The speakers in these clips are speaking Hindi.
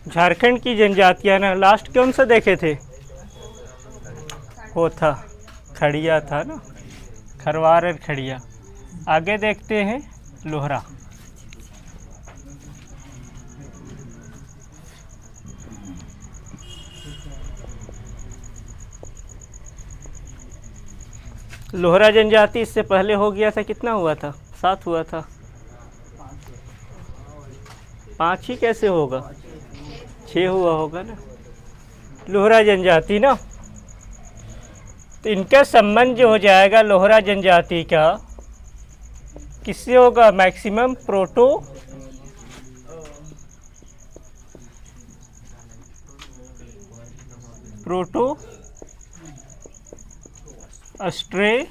झारखंड की जनजातियाँ ना, लास्ट कौन सा देखे थे? वो था खड़िया था ना, खरवार और खड़िया। आगे देखते हैं लोहरा। लोहरा जनजाति इससे पहले हो गया था, कितना हुआ था? 7 हुआ था। 5 ही कैसे होगा? 6 हुआ होगा ना। लोहरा जनजाति ना, तो इनका संबंध जो हो जाएगा लोहरा जनजाति का किससे होगा? मैक्सिमम प्रोटो ऑस्ट्रेलैट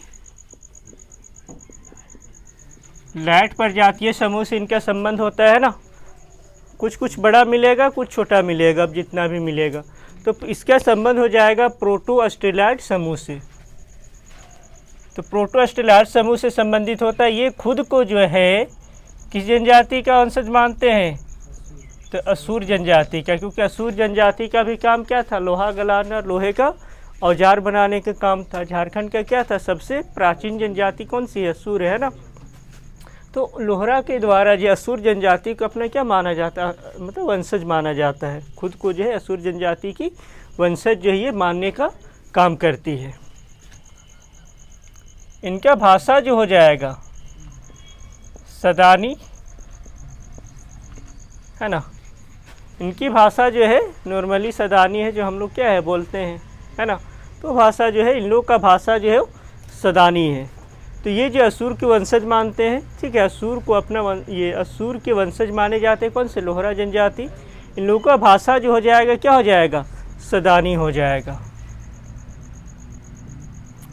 प्रजातीय समूह से इनका संबंध होता है ना। कुछ कुछ बड़ा मिलेगा, कुछ छोटा मिलेगा, अब जितना भी मिलेगा। तो इसका संबंध हो जाएगा प्रोटो ऑस्ट्रेलैट समूह से। तो प्रोटो ऑस्ट्रेलैट समूह से संबंधित होता है। ये खुद को जो है किस जनजाति का वंशज मानते हैं? तो असुर जनजाति का, क्योंकि असुर जनजाति का भी काम क्या था? लोहा गलाना, लोहे का औजार बनाने का काम था। झारखंड का क्या था? सबसे प्राचीन जनजाति कौन सी है? असुर है ना। तो लोहरा के द्वारा जो असुर जनजाति को अपना क्या माना जाता है? मतलब वंशज माना जाता है। खुद को जो है असुर जनजाति की वंशज जो है ये मानने का काम करती है। इनका भाषा जो हो जाएगा सदानी है ना। इनकी भाषा जो है नॉर्मली सदानी है, जो हम लोग क्या है बोलते हैं, है ना। तो भाषा जो है इन लोग का भाषा जो है सदानी है। तो ये जो असुर के वंशज मानते हैं, ठीक है, असुर को अपना ये असुर के वंशज माने जाते हैं। कौन से? लोहरा जनजाति। इन लोगों का भाषा जो हो जाएगा क्या हो जाएगा? सदानी हो जाएगा।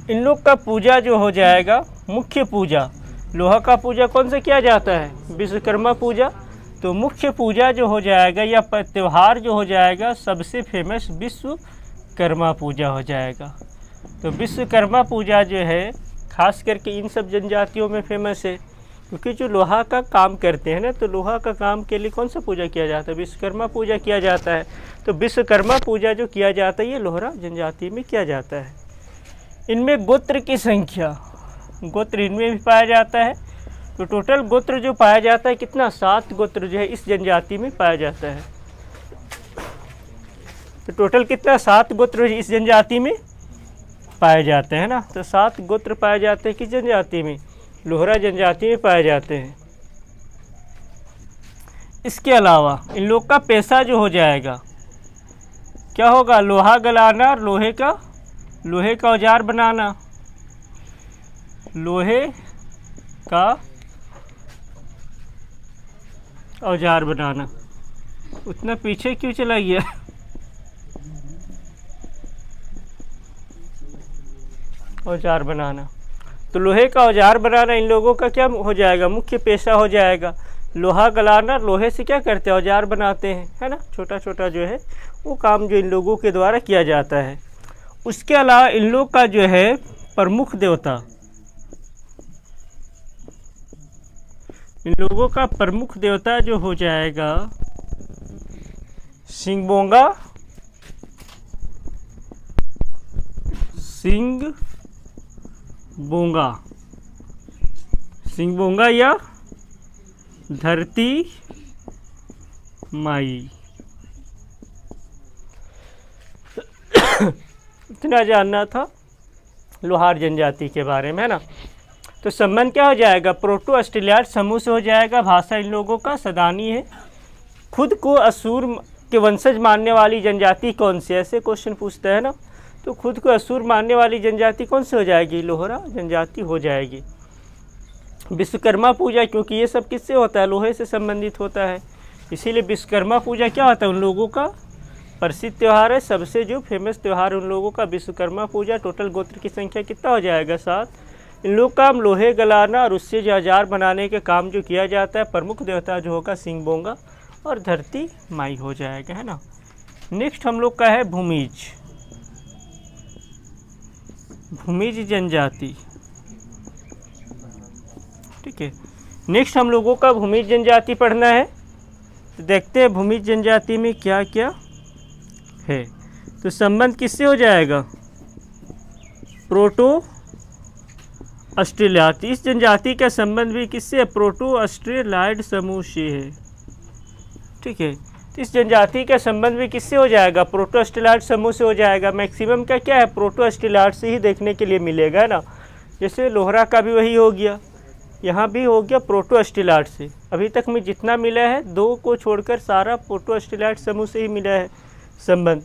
इन लोग का पूजा जो हो जाएगा मुख्य पूजा, लोहा का पूजा कौन से किया जाता है? विश्वकर्मा पूजा। तो मुख्य पूजा जो हो जाएगा या त्यौहार जो हो जाएगा सबसे फेमस विश्वकर्मा पूजा हो जाएगा। तो विश्वकर्मा पूजा जो है खास करके इन सब जनजातियों में फेमस है, क्योंकि जो लोहा का काम करते हैं ना, तो लोहा का काम के लिए कौन सा पूजा किया जाता है? विश्वकर्मा पूजा किया जाता है। तो विश्वकर्मा पूजा जो किया जाता है ये लोहरा जनजाति में किया जाता है। इनमें गोत्र की संख्या, गोत्र इनमें भी पाया जाता है। तो टोटल गोत्र जो पाया जाता है कितना? 7 गोत्र जो है इस जनजाति में पाया जाता है। तो टोटल कितना? 7 गोत्र इस जनजाति में पाए जाते हैं ना। तो 7 गोत्र पाए जाते हैं किस जनजाति में? लोहरा जनजाति में पाए जाते हैं। इसके अलावा इन लोग का पेशा जो हो जाएगा क्या होगा? लोहा गलाना, लोहे का औजार बनाना, लोहे का औजार बनाना। उतना पीछे क्यों चला गया? औजार बनाना। तो लोहे का औजार बनाना इन लोगों का क्या हो जाएगा? मुख्य पेशा हो जाएगा। लोहा गलाना, लोहे से क्या करते हैं? औजार बनाते हैं, है ना। छोटा छोटा जो है वो काम जो इन लोगों के द्वारा किया जाता है। उसके अलावा इन लोग का जो है प्रमुख देवता, इन लोगों का प्रमुख देवता जो हो जाएगा सिंगबोंगा, सिंगबोंगा या धरती माई। इतना जानना था लोहार जनजाति के बारे में, है ना। तो संबंध क्या हो जाएगा? प्रोटो ऑस्ट्रेलियाट समूह से हो जाएगा। भाषा इन लोगों का सदानी है। खुद को असुर के वंशज मानने वाली जनजाति कौन सी? ऐसे क्वेश्चन पूछता है ना। तो खुद को असुर मानने वाली जनजाति कौन सी हो जाएगी? लोहरा जनजाति हो जाएगी। विश्वकर्मा पूजा, क्योंकि ये सब किससे होता है? लोहे से संबंधित होता है, इसीलिए विश्वकर्मा पूजा क्या होता है? उन लोगों का प्रसिद्ध त्यौहार है। सबसे जो फेमस त्यौहार उन लोगों का विश्वकर्मा पूजा। टोटल गोत्र की संख्या कितना हो जाएगा? 7। इन लोग का काम लोहे गलाना और उससे जो औजार बनाने के काम जो किया जाता है। प्रमुख देवता जो होगा सिंगबोंगा और धरती माई हो जाएगा, है ना। नेक्स्ट हम लोग का है भूमिज जनजाति, ठीक है। नेक्स्ट हम लोगों का भूमिज जनजाति पढ़ना है। तो देखते हैं भूमिज जनजाति में क्या क्या है। तो संबंध किससे हो जाएगा? प्रोटो ऑस्ट्रेलियाड। इस जनजाति का संबंध भी किससे है? प्रोटो ऑस्ट्रेलाइड समूह से है। ठीक है, तो इस जनजाति का संबंध भी किससे हो जाएगा? प्रोटो ऑस्ट्रेलाइड समूह से हो जाएगा। मैक्सिमम का क्या है? प्रोटो ऑस्ट्रेलाइड से ही देखने के लिए मिलेगा, है ना। जैसे लोहरा का भी वही हो गया, यहाँ भी हो गया प्रोटो ऑस्ट्रेलाइड से। अभी तक में जितना मिला है 2 को छोड़कर सारा प्रोटो ऑस्ट्रेलाइड समूह से ही मिला है संबंध।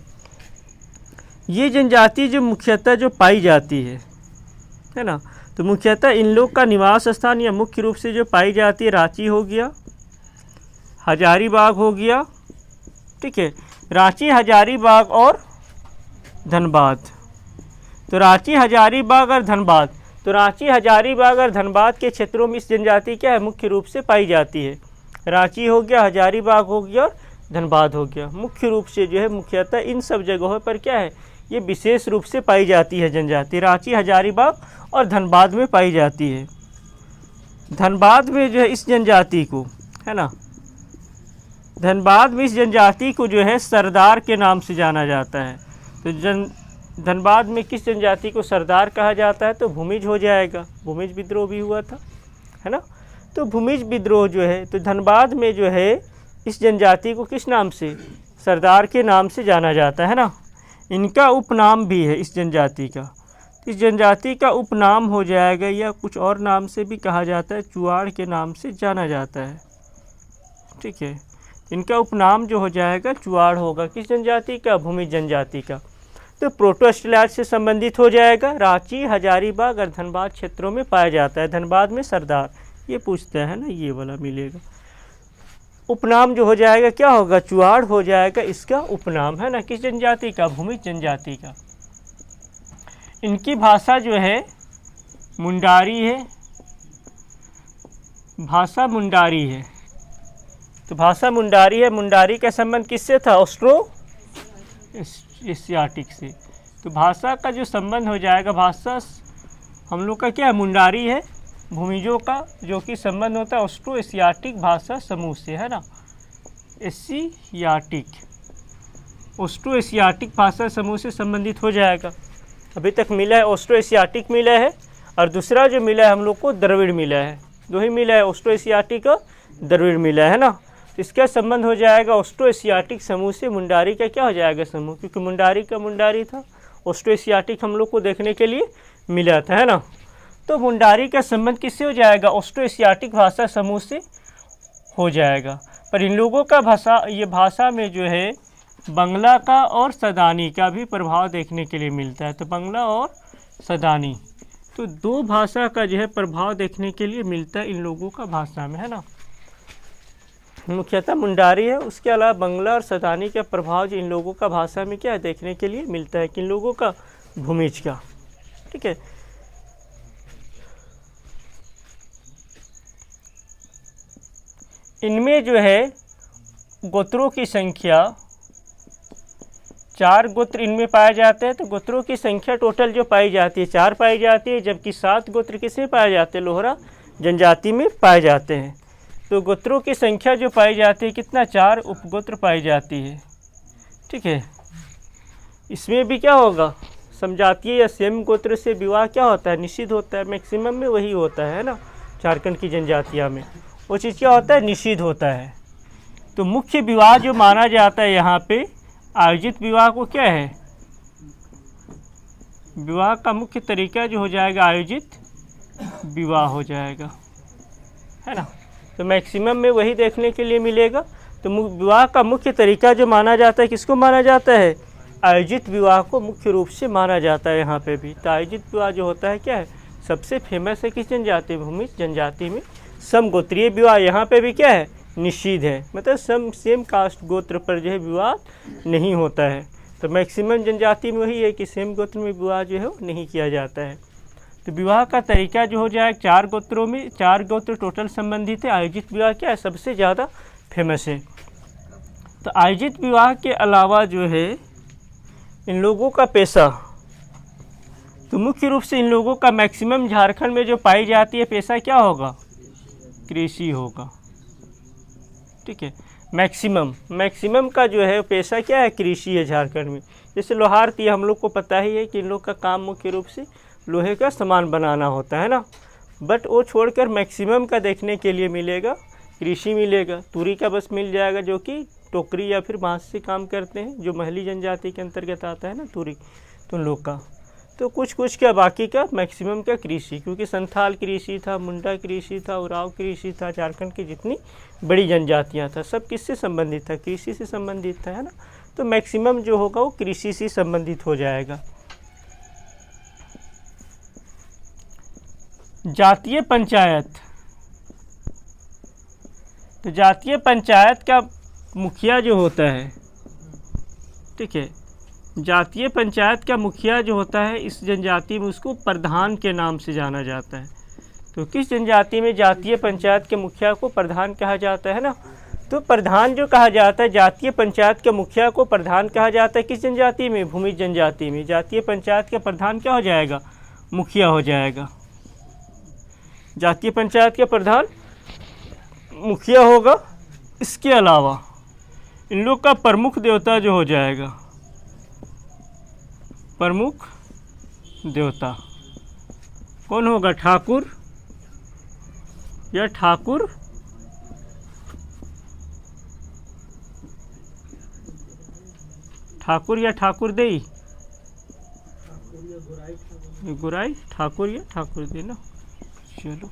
ये जनजाति जो मुख्यतः जो पाई जाती है ना, तो मुख्यतः इन लोग का निवास स्थान या मुख्य रूप से जो पाई जाती है रांची हो गया, हजारीबाग हो गया। ठीक है, रांची, हजारीबाग और धनबाद। तो रांची, हजारीबाग और धनबाद, तो रांची, हजारीबाग और धनबाद के क्षेत्रों में इस जनजाति क्या है? मुख्य रूप से पाई जाती है। रांची हो गया, हजारीबाग हो गया और धनबाद हो गया। मुख्य रूप से जो है मुख्यतः इन सब जगहों पर क्या है? ये विशेष रूप से पाई जाती है जनजाति। रांची, हजारीबाग और धनबाद में पाई जाती है। धनबाद में जो है इस जनजाति को, है ना, धनबाद में इस जनजाति को जो है सरदार के नाम से जाना जाता है। तो धनबाद में किस जनजाति को सरदार कहा जाता है? तो भूमिज हो जाएगा। भूमिज विद्रोह भी हुआ था, है ना। तो भूमिज विद्रोह जो है, तो धनबाद में जो है इस जनजाति को किस नाम से? सरदार के नाम से जाना जाता है ना। इनका उपनाम भी है इस जनजाति का। इस जनजाति का उपनाम हो जाएगा, या कुछ और नाम से भी कहा जाता है, चुआड़ के नाम से जाना जाता है। ठीक है, इनका उपनाम जो हो जाएगा चुआड़ होगा। किस जनजाति का? भूमिज जनजाति का। तो प्रोटो ऑस्ट्रेलाइड से संबंधित हो जाएगा। रांची, हजारीबाग और धनबाद क्षेत्रों में पाया जाता है। धनबाद में सरदार, ये पूछता है ना, ये वाला मिलेगा। उपनाम जो हो जाएगा क्या होगा? चुआड़ हो जाएगा इसका उपनाम, है ना। किस जनजाति का? भूमिज जनजाति का। इनकी भाषा जो है मुंडारी है, भाषा मुंडारी है। तो भाषा मुंडारी है। मुंडारी का संबंध किससे था? ऑस्ट्रो एशियाटिक से। तो भाषा का जो संबंध हो जाएगा, भाषा हम लोग का क्या है? मुंडारी है। भूमिजों का जो कि संबंध होता है ऑस्ट्रो एशियाटिक भाषा समूह से, है ना। एशियाटिक, ऑस्ट्रो एशियाटिक भाषा समूह से संबंधित हो जाएगा। अभी तक मिला है ऑस्ट्रो एशियाटिक मिला है, और दूसरा जो मिला है हम लोग को द्रविड़ मिला है। 2 ही मिला है, ऑस्ट्रो एशियाटिक और द्रविड़ मिला है ना। तो इसका संबंध हो जाएगा ऑस्ट्रो एशियाटिक समूह से। मुंडारी का क्या हो जाएगा? समूह, क्योंकि मुंडारी का मुंडारी था। ऑस्ट्रो एशियाटिक हम लोग को देखने के लिए मिला था, है ना। तो मुंडारी का संबंध किससे हो जाएगा? ऑस्ट्रो एशियाटिक भाषा समूह से हो जाएगा। पर इन लोगों का भाषा में जो है बंगला का और सदानी का भी प्रभाव देखने के लिए मिलता है। तो बंगला और सदानी, तो 2 भाषा का जो है प्रभाव देखने के लिए मिलता है इन लोगों का भाषा में, है ना। मुख्यतः मुंडारी है, उसके अलावा बंगला और सदानी का प्रभाव जो इन लोगों का भाषा में क्या देखने के लिए मिलता है? किन लोगों का? भूमिज का। ठीक है, इनमें जो है गोत्रों की संख्या 4 गोत्र इनमें पाए जाते हैं। तो गोत्रों की संख्या टोटल जो पाई जाती है 4 पाई जाती है, जबकि 7 गोत्र किसमें पाए जाते हैं? लोहरा जनजाति में पाए जाते हैं। तो गोत्रों की संख्या जो पाई जाती है कितना? 4 उपगोत्र पाई जाती है। ठीक है, इसमें भी क्या होगा? समजातीय या सेम गोत्र से विवाह क्या होता है? निषिद्ध होता है। मैक्सिमम में वही होता है ना, झारखंड की जनजातियाँ में वो चीज़ क्या होता है? निषिद्ध होता है। तो मुख्य विवाह जो माना जाता है यहाँ पे, आयोजित विवाह को क्या है? विवाह का मुख्य तरीका जो हो जाएगा आयोजित विवाह हो जाएगा, है ना। तो मैक्सिमम में वही देखने के लिए मिलेगा। तो विवाह का मुख्य तरीका जो माना जाता है, किसको माना जाता है? आयोजित विवाह को मुख्य रूप से माना जाता है यहाँ पे भी। तो आयोजित विवाह जो होता है क्या है? सबसे फेमस है किस जनजाति? भूमिज जनजाति में। समगोत्रीय विवाह यहाँ पे भी क्या है? निषिद्ध है। मतलब सेम कास्ट गोत्र पर जो है विवाह नहीं होता है। तो मैक्सिमम जनजाति में वही है कि सेम गोत्र में विवाह जो है वो नहीं किया जाता है। तो विवाह का तरीका जो हो जाए 4 गोत्रों में, 4 गोत्र टोटल संबंधित है। आयोजित विवाह क्या है? सबसे ज़्यादा फेमस है। तो आयोजित विवाह के अलावा जो है इन लोगों का पेशा, तो मुख्य रूप से इन लोगों का मैक्सिमम झारखंड में जो पाई जाती है पेशा क्या होगा? कृषि होगा। ठीक है, मैक्सिमम का जो है पेशा क्या है, कृषि है झारखंड में। जैसे लोहार थी, हम लोग को पता ही है कि इन लोग का काम मुख्य रूप से लोहे का सामान बनाना होता है ना। बट वो छोड़कर मैक्सिमम का देखने के लिए मिलेगा कृषि मिलेगा। तुरी का बस मिल जाएगा जो कि टोकरी या फिर बांस से काम करते हैं, जो महली जनजाति के अंतर्गत आता है ना तुरी, तो उन लोग का। तो कुछ क्या बाकी का मैक्सिमम का कृषि, क्योंकि संथाल कृषि था, मुंडा कृषि था, उराव कृषि था, झारखंड की जितनी बड़ी जनजातियां था सब किससे संबंधित था, कृषि से संबंधित था, है ना। तो मैक्सिमम जो होगा वो कृषि से संबंधित हो जाएगा। जातीय पंचायत, तो जातीय पंचायत का मुखिया जो होता है, ठीक है, जातीय पंचायत का मुखिया जो होता है इस जनजाति में उसको प्रधान के नाम से जाना जाता है। तो किस जनजाति में जातीय पंचायत के मुखिया को प्रधान कहा जाता है ना। तो प्रधान जो कहा जाता है, जातीय पंचायत के मुखिया को प्रधान कहा जाता है किस जनजाति में, भूमि जनजाति में। जातीय पंचायत का प्रधान क्या हो जाएगा, मुखिया हो जाएगा। जातीय पंचायत के प्रधान मुखिया होगा। इसके अलावा इन लोग का प्रमुख देवता जो हो जाएगा, प्रमुख देवता कौन होगा, ठाकुर या ठाकुर ठाकुर देई, गुराई ठाकुर या ठाकुर दे ना, चलो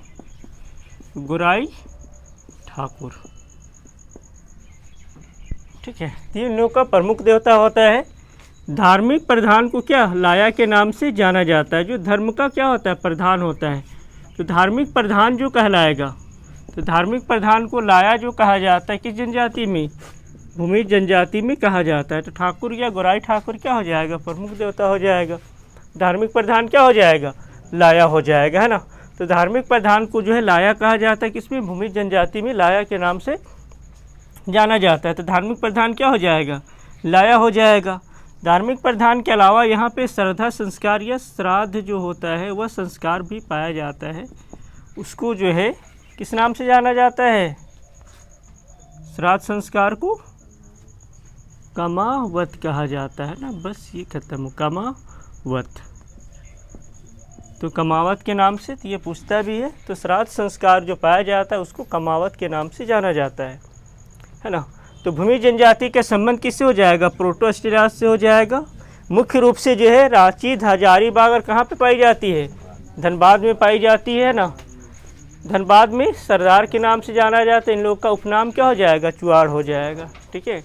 गुराई ठाकुर, ठीक है। तीन लोग का प्रमुख देवता होता है। धार्मिक प्रधान को क्या लाया के नाम से जाना जाता है, जो धर्म का क्या होता है, प्रधान होता है। तो धार्मिक प्रधान जो कहलाएगा, तो धार्मिक प्रधान को लाया जो कहा जाता है किस जनजाति में, भूमि जनजाति में कहा जाता है। तो ठाकुर या गोराई ठाकुर क्या हो जाएगा, प्रमुख देवता हो जाएगा। धार्मिक प्रधान क्या हो जाएगा, लाया हो जाएगा, है ना। तो धार्मिक प्रधान को जो है लाया कहा जाता है, किसमें, भूमि जनजाति में लाया के नाम से जाना जाता है। तो धार्मिक प्रधान क्या हो जाएगा, लाया हो जाएगा। धार्मिक प्रधान के अलावा यहाँ पे श्रद्धा संस्कार या श्राद्ध जो होता है वह संस्कार भी पाया जाता है, उसको जो है किस नाम से जाना जाता है, श्राद्ध संस्कार को कमावत कहा जाता है ना। बस ये खत्म, कमावत। तो कमावत के नाम से, तो ये पूछता भी है, तो श्राद्ध संस्कार जो पाया जाता है उसको कमावत के नाम से जाना जाता है ना। तो भूमि जनजाति का संबंध किससे हो जाएगा, प्रोटो ऑस्ट्रेलिया से हो जाएगा। मुख्य रूप से जो है रांची, हजारीबाग और कहाँ पे पाई जाती है, धनबाद में पाई जाती है ना। धनबाद में सरदार के नाम से जाना जाता है। इन लोग का उपनाम क्या हो जाएगा, चुआड़ हो जाएगा, ठीक है।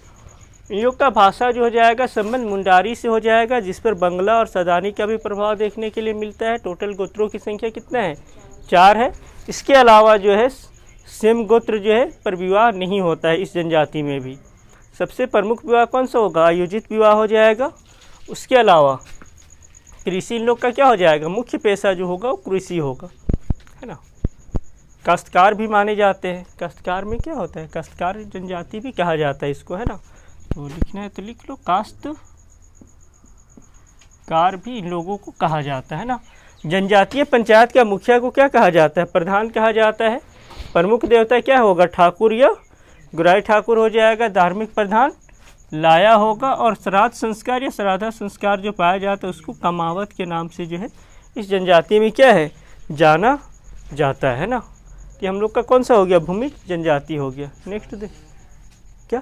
इन लोग का भाषा जो हो जाएगा संबंध मुंडारी से हो जाएगा, जिस पर बंगला और सदानी का भी प्रभाव देखने के लिए मिलता है। टोटल गोत्रों की संख्या कितना है, 4 है। इसके अलावा जो है सेम गोत्र जो है पर विवाह नहीं होता है इस जनजाति में भी। सबसे प्रमुख विवाह कौन सा होगा, आयोजित विवाह हो जाएगा। उसके अलावा कृषि इन लोग का क्या हो जाएगा, मुख्य पेशा जो होगा वो कृषि होगा, है ना। काश्तकार भी माने जाते हैं। काश्तकार में क्या होता है, काश्तकार जनजाति भी कहा जाता है इसको, है ना। तो लिखना है तो लिख लो, काश्तकार भी इन लोगों को कहा जाता है ना। जनजातीय पंचायत का मुखिया को क्या कहा जाता है, प्रधान कहा जाता है। प्रमुख देवता क्या होगा, ठाकुर या गुराई ठाकुर हो जाएगा। धार्मिक प्रधान लाया होगा। और श्राद्ध संस्कार या श्राद्धा संस्कार जो पाया जाता है उसको कमावत के नाम से जो है इस जनजाति में क्या है, जाना जाता है ना। कि हम लोग का कौन सा हो गया, भूमि जनजाति हो गया। नेक्स्ट दे क्या